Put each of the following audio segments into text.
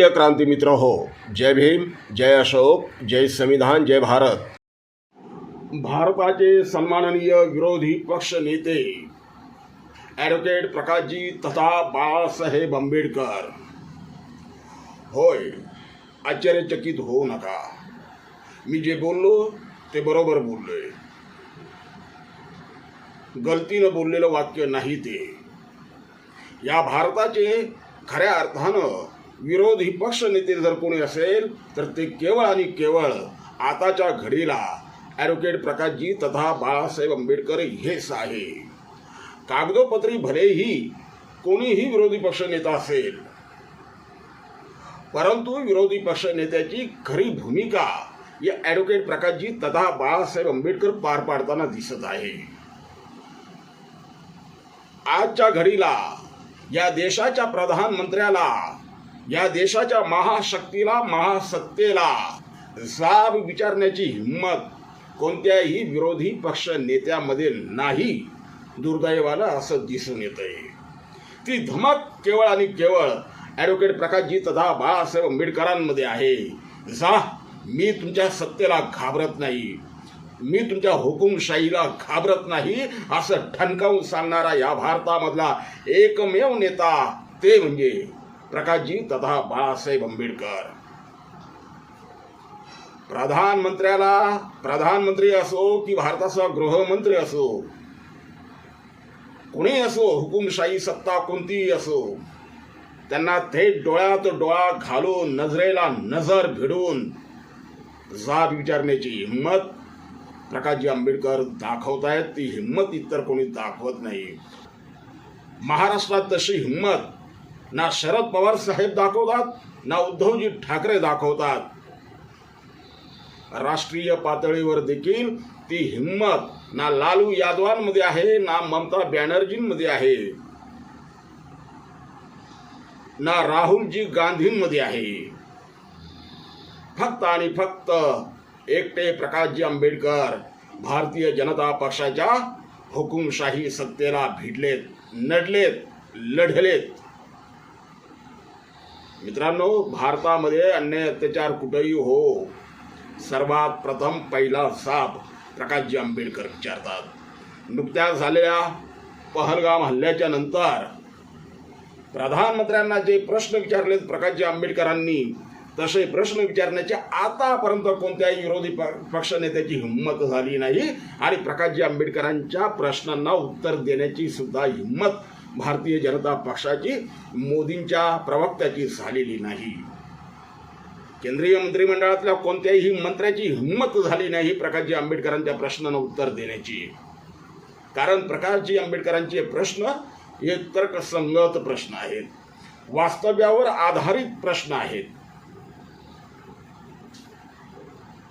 प्रिय क्रांती मित्र हो, जय भीम, जय अशोक, जय संविधान, जय भारत. भारताचे सन्माननीय विरोधी पक्ष नेते ॲडव्होकेट प्रकाशजी तथा बाळासाहेब आंबेडकर. होय, आश्चर्यचकित होऊ नका. मी जे बोललो ते बरोबर बोललोय. गलतीनं बोललेलं वाक्य नाही ते. या भारताचे खऱ्या अर्थानं विरोधी पक्ष नेते जर कोणी असेल तर ते केवळ आणि केवळ आताच्या घडीला ॲडव्होकेट प्रकाशजी तथा बाळासाहेब आंबेडकर हेच आहे. कागदोपत्री भलेही कोणीही विरोधी पक्ष नेता असेल, परंतु विरोधी पक्ष नेत्याची खरी भूमिका या ॲडव्होकेट प्रकाशजी तथा बाळासाहेब आंबेडकर पार पाडताना दिसत आहे. आजच्या घडीला या देशाच्या प्रधानमंत्र्याला, या देशाच्या महाशक्तीला, महासत्तेला जाब विचारण्याची हिंमत कोणत्याही विरोधी पक्ष नेत्यामध्ये नाही. दुर्दैवानं असं दिसून येतंय. ती धमक केवळ आणि केवळ ॲडव्होकेट प्रकाशजी तथा बाळासाहेब आंबेडकरांमध्ये आहे. मी तुमच्या सत्तेला घाबरत नाही, मी तुमच्या हुकुमशाहीला घाबरत नाही, असं ठणकावून सांगणारा या भारतामधला एकमेव नेता ते म्हणजे प्रकाशजी तथा बाळासाहेब आंबेडकर. प्रधानमंत्री असो की भारताचा गृहमंत्री असो, कुणी असो, हुकुमशाही सत्ता कोणतीही असो, त्यांना थेट डोळ्यात डोळा घालून, नजरेला नजर भिडून जाब विचारण्याची हिंमत प्रकाशजी आंबेडकर दाखवतायत. ती हिंमत इतर कोणी दाखवत नाही. महाराष्ट्रात तशी हिंमत ना शरद पवार साहेब दाखवतात, ना उद्धवजी ठाकरे दाखवतात. राष्ट्रीय पातळीवर देखील ती हिंमत ना लालू यादवांमध्ये आहे, ना ममता बॅनर्जींमध्ये आहे, ना राहुलजी गांधींमध्ये आहे. फक्त आणि फक्त एकटे प्रकाशजी आंबेडकर भारतीय जनता पक्षाच्या हुकुमशाही सत्तेला भिडलेत, नडलेत, लढलेत. मित्रांनो, भारतामध्ये अन्याय अत्याचार कुठेही हो, सर्वात प्रथम पहिला साप प्रकाशजी आंबेडकर विचारतात. नुकत्याच झालेल्या पहलगाम हल्ल्याच्या नंतर प्रधानमंत्र्यांना जे प्रश्न विचारलेत प्रकाशजी आंबेडकरांनी, तसे प्रश्न विचारण्याची आतापर्यंत कोणत्याही विरोधी पक्ष नेत्याची हिंमत झाली नाही. आणि प्रकाशजी आंबेडकरांच्या प्रश्नांना उत्तर देण्याची सुद्धा हिंमत भारतीय जनता पक्षाची, मोदींच्या प्रवक्त्याची झालेली नाही. केंद्रीय मंत्रिमंडळातल्या कोणत्याही मंत्र्याची हिंमत झाली नाही प्रकाशजी आंबेडकरांच्या प्रश्नांना उत्तर देण्याची. कारण प्रकाशजी आंबेडकरांचे प्रश्न हे तर्कसंगत प्रश्न आहेत, वास्तव्यावर आधारित प्रश्न आहेत.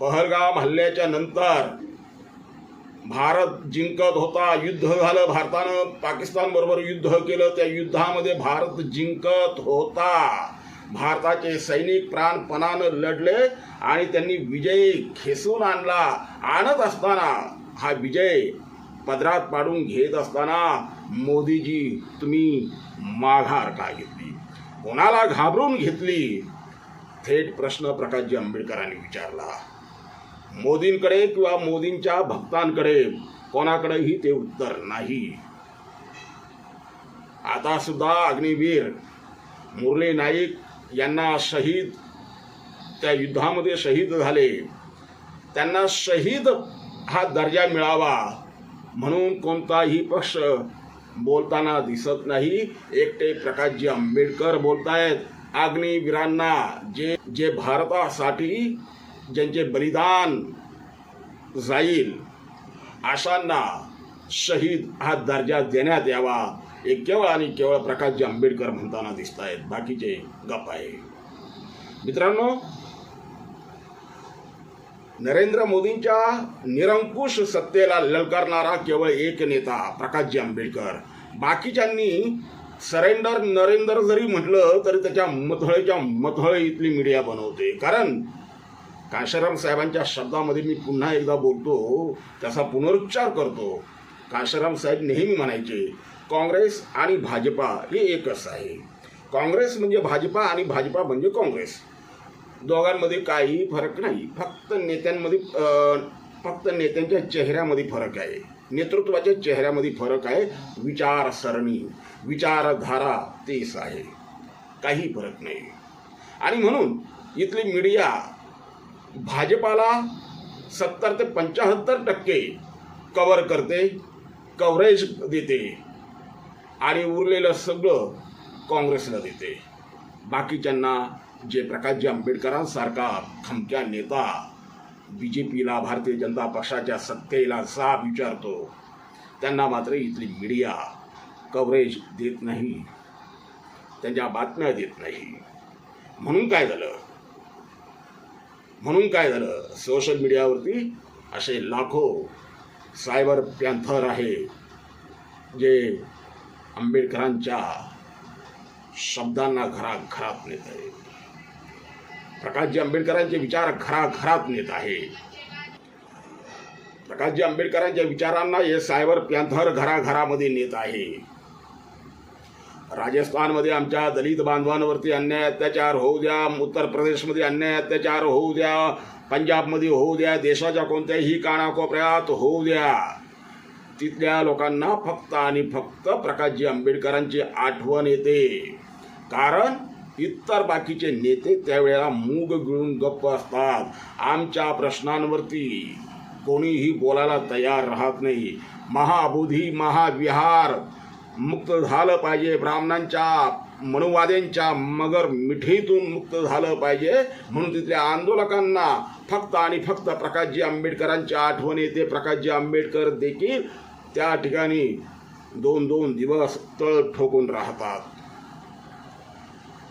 पहलगाम हल्ल्याच्या नंतर भारत जिंकत होता, युद्ध झालं, भारतानं पाकिस्तान बरोबर युद्ध केलं, त्या युद्धामध्ये भारत जिंकत होता. भारताचे सैनिक प्राणपणानं लढले आणि त्यांनी विजय खेचून आणत असताना, हा विजय पदरात पाडून घेत असताना मोदीजी तुम्ही माघार का घेतली, कोणाला घाबरून घेतली, थेट प्रश्न प्रकाशजी आंबेडकरांनी विचारला. मोदींकडे किंवा मोदींच्या भक्तांकडे कोणाकडेही ते उत्तर नाही. आता सुद्धा अग्निवीर मुरली नाईक यांना शहीद, त्या युद्धामध्ये शहीद झाले, त्यांना शहीद हा दर्जा मिळावा म्हणून कोणताही पक्ष बोलताना दिसत नाही. एकटे प्रकाशजी आंबेडकर बोलतायत. अग्निवीरांना, जे भारतासाठी ज्यांचे बलिदान जाईल, अशांना शहीद हा दर्जा देण्यात यावा, हे केवळ आणि केवळ प्रकाशजी आंबेडकर म्हणताना दिसत आहेत. बाकीचे गप्प आहे. मित्रांनो, नरेंद्र मोदींच्या निरंकुश सत्तेला ललकारणारा केवळ एक नेता प्रकाशजी आंबेडकर. बाकीच्यांनी सरेंडर नरेंद्र जरी म्हटलं तरी त्याच्या मथळे इथली मीडिया बनवते. कारण कांशीराम साहेबांच्या शब्दामध्ये मी पुन्हा एकदा बोलतो, त्याचा पुनरुच्चार करतो. कांशीराम साहेब नेहमी म्हणायचे, काँग्रेस आणि भाजपा हे एकच आहे. काँग्रेस म्हणजे भाजपा आणि भाजपा म्हणजे काँग्रेस, दोघांमध्ये काही फरक नाही. फक्त नेत्यांच्या चेहऱ्यामध्ये फरक आहे, नेतृत्वाच्या चेहऱ्यामध्ये फरक आहे. विचारसरणी, विचारधारा तेच आहे, काही फरक नाही. आणि म्हणून इथली मीडिया भाजपाला 70 ते 75% कव्हर करते, कव्हरेज देते आणि उरलेलं सगळं काँग्रेसला देते. बाकीच्यांना जे प्रकाशजी आंबेडकरांसारखा खमक्या नेता BJPला, भारतीय जनता पक्षाच्या सत्तेला जाब विचारतो, त्यांना मात्र इथली मीडिया कव्हरेज देत नाही, त्यांच्या बातम्या देत नाही. म्हणून काय झालं, सोशल मीडियावरती असे लाखो सायबर पॅन्थर आहे जे आंबेडकरांच्या शब्दांना घराघरात नेत आहे, प्रकाशजी आंबेडकरांचे विचार घराघरात नेत आहे. प्रकाशजी आंबेडकरांच्या विचारांना हे सायबर पॅन्थर घराघरामध्ये नेत आहे. राजस्थानमध्ये आमच्या दलित बांधवांवरती अन्याय अत्याचार होऊ द्या, उत्तर प्रदेशमध्ये अन्याय अत्याचार होऊ द्या, पंजाबमध्ये होऊ द्या, देशाच्या कोणत्याही कानाकोपऱ्यात होऊ द्या, तिथल्या लोकांना फक्त आणि फक्त प्रकाशजी आंबेडकरांची आठवण येते. कारण इतर बाकीचे नेते त्यावेळेला मूग गिळून गप्प असतात. आमच्या प्रश्नांवरती कोणीही बोलायला तयार राहत नाही. महाबोधी, महाविहार मुक्त झालं पाहिजे, ब्राह्मणांच्या, मनुवाद्यांच्या मगर मिठीतून मुक्त झालं पाहिजे, म्हणून तिथल्या आंदोलकांना फक्त आणि फक्त प्रकाशजी आंबेडकरांची आठवण येते. प्रकाशजी आंबेडकर देखील त्या ठिकाणी 2-2 दिवस तळ ठोकून राहतात.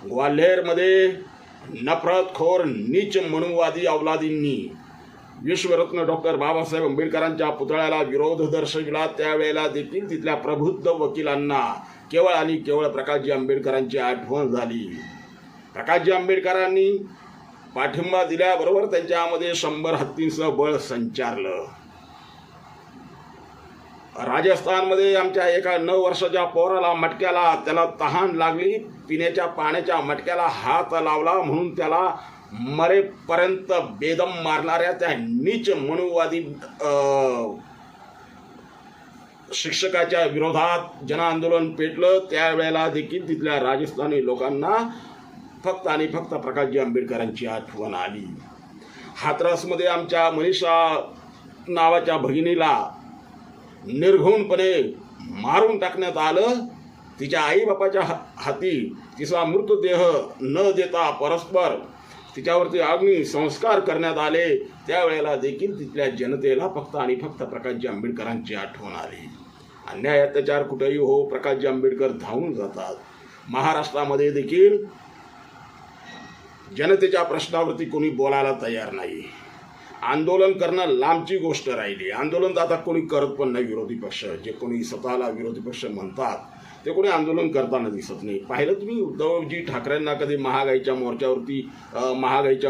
ग्वाल्हेरमध्ये नफरतखोर नीच मनुवादी अवलादींनी विश्वरत्न डॉक्टर बाबासाहेब आंबेडकरांच्या पुतळ्याला विरोध दर्शविला. त्यावेळेला देखील तिथल्या प्रबुद्ध वकिलांना केवळ आणि केवळ प्रकाशजी आंबेडकरांची आठवण झाली. प्रकाशजी आंबेडकरांनी पाठिंबा दिल्याबरोबर त्यांच्यामध्ये 100 हत्तींचं बळ संचारलं. राजस्थानमध्ये आमच्या एका 9 वर्षाच्या पोराला, मटक्याला, त्याला तहान लागली, पिण्याच्या पाण्याच्या मटक्याला हात लावला म्हणून त्याला मरेपर्यंत बेदम मारणाऱ्या त्या नीच मनुवादी शिक्षकाच्या विरोधात जनआंदोलन पेटलं. त्यावेळेला देखील तिथल्या राजस्थानी लोकांना फक्त आणि फक्त प्रकाशजी आंबेडकरांची आठवण आली. हाथरसमध्ये आमच्या मनीषा नावाच्या भगिनीला निर्घृणपणे मारून टाकण्यात आलं. तिच्या आईबापाच्या हाती तिचा मृतदेह न देता परस्पर तिच्यावरती अग्निसंस्कार करण्यात आले. त्यावेळेला देखील तिथल्या जनतेला फक्त आणि फक्त प्रकाशजी आंबेडकरांची आठवण आली. अन्याय अत्याचार कुठेही हो, प्रकाशजी आंबेडकर धावून जातात. महाराष्ट्रामध्ये देखील जनतेच्या प्रश्नावरती कोणी बोलायला तयार नाही. आंदोलन करणं लांबची गोष्ट राहिली. आंदोलन आता कोणी करत पण नाही. विरोधी पक्ष, जे कोणी स्वतःला विरोधी पक्ष म्हणतात, ते कोणी आंदोलन करताना दिसत नाही. पाहिलं तुम्ही उद्धवजी ठाकरेंना कधी महागाईच्या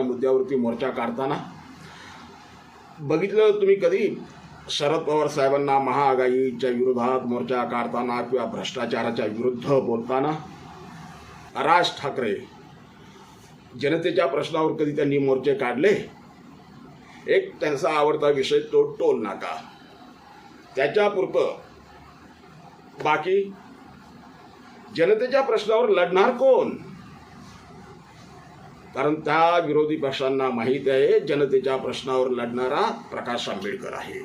मुद्द्यावरती मोर्चा काढताना बघितलं तुम्ही? कधी शरद पवार साहेबांना महागाईच्या विरोधात मोर्चा काढताना किंवा भ्रष्टाचाराच्या विरुद्ध बोलताना? राज ठाकरे जनतेच्या प्रश्नावर कधी त्यांनी मोर्चे काढले? एक त्यांचा आवडता विषय तो टोल नाका, त्याच्यापुरतं. बाकी जनतेच्या प्रश्नावर लढणार कोण? कारण त्या विरोधी पक्षांना माहीत आहे जनतेच्या प्रश्नावर लढणारा प्रकाश आंबेडकर आहे.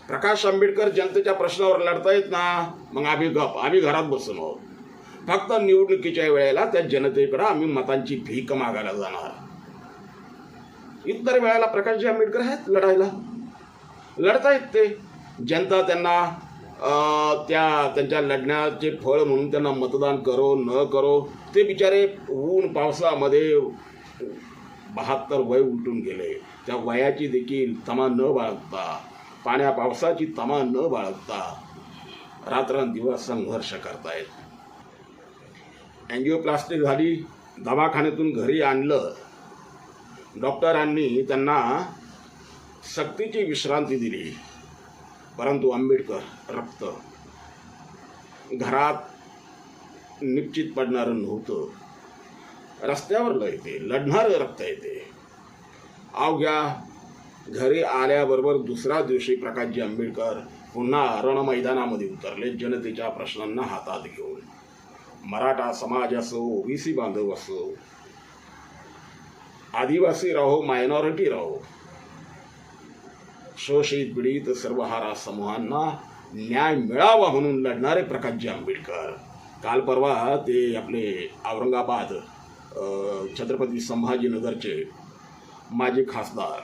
प्रकाश आंबेडकर जनतेच्या प्रश्नावर लढतायत ना, मग आम्ही घरात बसून आहोत. फक्त निवडणुकीच्या वेळेला त्या जनतेकडे आम्ही मतांची भीक मागायला जाणार. इतर वेळेला प्रकाशजी आंबेडकर आहेत लढायला, लढतायत ते. जनता त्यांना त्यांच्या लढण्याचे फळ म्हणून त्यांना मतदान करो न करो, ते बिचारे ऊन पावसामध्ये 72 वय उलटून गेले. त्या वयाची देखील तमा न बाळगता, पाण्या पावसाची तमा न बाळगता रात्रंदिवस संघर्ष करतायत. अँजिओप्लास्टी झाली, दवाखान्यातून घरी आणलं. डॉक्टरांनी त्यांना सक्तीची विश्रांती दिली, परंतु आंबेडकर रक्त घरात निश्चित पडणारं नव्हतं. रस्त्यावर लढते, लढणारं रक्त येते. अवघ्या घरी आल्याबरोबर दुसऱ्या दिवशी प्रकाशजी आंबेडकर पुन्हा रणमैदानामध्ये उतरले, जनतेच्या प्रश्नांना हातात घेऊन. मराठा समाज असो, ओबीसी बांधव असो, आदिवासी राहो, मायनॉरिटी राहो, शोषित पीडित सर्व हारा समूहांना न्याय मिळावा म्हणून लढणारे प्रकाशजी आंबेडकर. काल परवा ते आपले औरंगाबाद छत्रपती संभाजीनगरचे माजी खासदार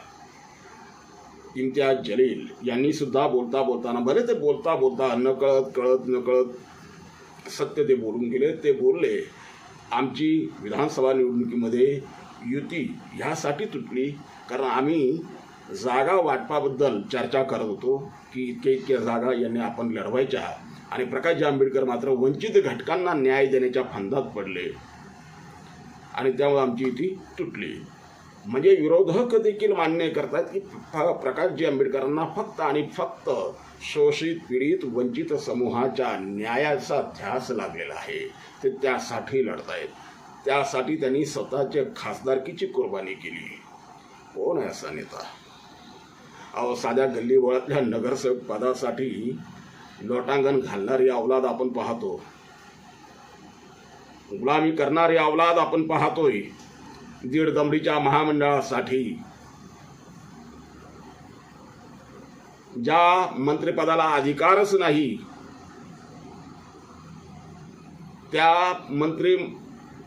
इम्तियाज जलील यांनी सुद्धा बोलताना भले ते बोलता नकळत सत्य ते बोलून गेले. ते बोलले, आमची विधानसभा निवडणुकीमध्ये युती ह्यासाठी तुटली कारण आम्ही जागा वाटपाबद्दल चर्चा करत होतो की इतक्या जागा यांनी आपण लढवायच्या, आणि प्रकाशजी आंबेडकर मात्र वंचित घटकांना न्याय देण्याच्या फंदात पडले आणि त्यामुळे आमची युती तुटली. म्हणजे विरोधक देखील मान्य करतात की प्रकाशजी आंबेडकरांना फक्त आणि फक्त शोषित पीडित वंचित समूहाच्या न्यायाचा ध्यास लागलेला आहे. ते त्यासाठी लढतायत. त्यासाठी त्यांनी स्वतःच्या खासदारकीची कुर्बानी केली. कोण आहे असा नेता? अहो, साध्या गल्लीबोळातल्या नगरसेवक पदासाठी लोटांगण घालणारी अवलाद आपण पाहतो, गुलामी करणारी अवलाद आपण पाहतोय. दीड दमडीच्या महामंडळासाठी ज्या मंत्रिपदाला अधिकारच नाही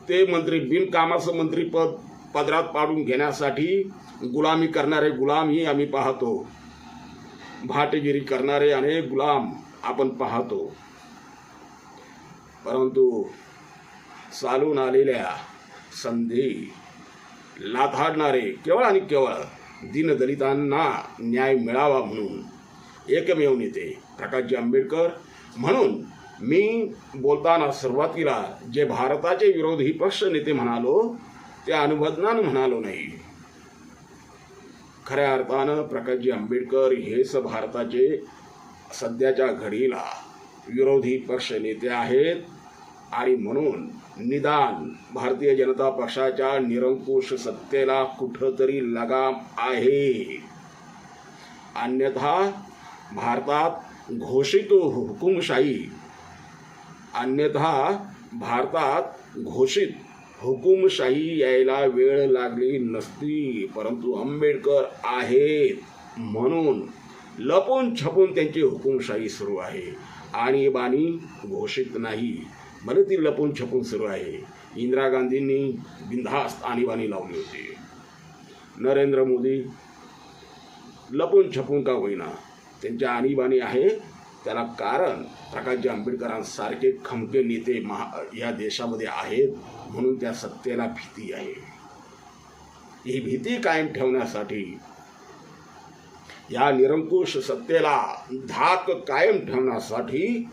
ते मंत्री बिनकामाचं मंत्रीपद पदरात पाडून घेण्यासाठी गुलामी करणारे गुलामही आम्ही पाहतो. भाटगिरी करणारे अनेक गुलाम आपण पाहतो. परंतु चालून आलेल्या संधी लाथाडणारे केवळ आणि केवळ दीनदलितांना न्याय मिळावा म्हणून एकमेव नेते प्रकाशजी आंबेडकर. म्हणून मी बोलताना सुरुवातीला जे भारताचे विरोधी पक्ष नेते म्हणालो ते अनुबंधानं म्हणालो नाही. खऱ्या अर्थानं प्रकाशजी आंबेडकर हेच भारताचे सध्याच्या घडीला विरोधी पक्ष नेते आहेत. आणि म्हणून निदान भारतीय जनता पक्षाच्या निरंकुश सत्तेला कुठंतरी लगाम आहे. अन्यथा भारतात घोषित हुकुमशाही यायला वेळ लागली नसती. परंतु आंबेडकर आहेत म्हणून लपून छपून त्यांची हुकुमशाही सुरू आहे. आणीबाणी घोषित नाही, भले ती लपून छपून सुरू आहे. इंदिरा गांधींनी बिनधास्त आणीबाणी लावली होती. नरेंद्र मोदी लपून छपून का होईना त्यांच्या आणीबाणी आहे. त्याला कारण प्रकाशजी आंबेडकरांसारखे खमके नेते या देशामध्ये आहेत म्हणून त्या सत्तेला भीती आहे. ही भीती कायम ठेवण्यासाठी, या निरंकुश सत्तेला धाक कायम ठेवण्यासाठी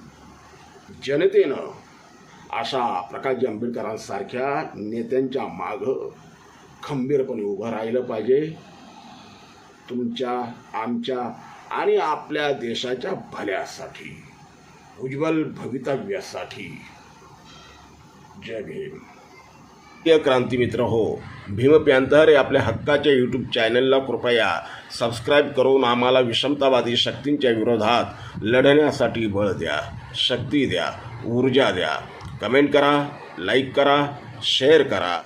जनतेनं अशा प्रकाशजी आंबेडकरांसारख्या नेत्यांच्या मागं खंबीरपणे उभं राहिलं पाहिजे. तुमच्या, आमच्या आणि आपल्या देशाच्या भल्यासाठी, उज्ज्वल भवितव्यासाठी. जय भीम. क्रांती मित्र हो, भीम पॅंथर या आपल्या हक्काच्या यूट्यूब चॅनलला कृपया सबस्क्राईब करून आम्हाला विषमतावादी शक्तींच्या विरोधात लढण्यासाठी बळ द्या, शक्ती द्या, ऊर्जा द्या. कमेंट करा, लाईक करा, शेअर करा.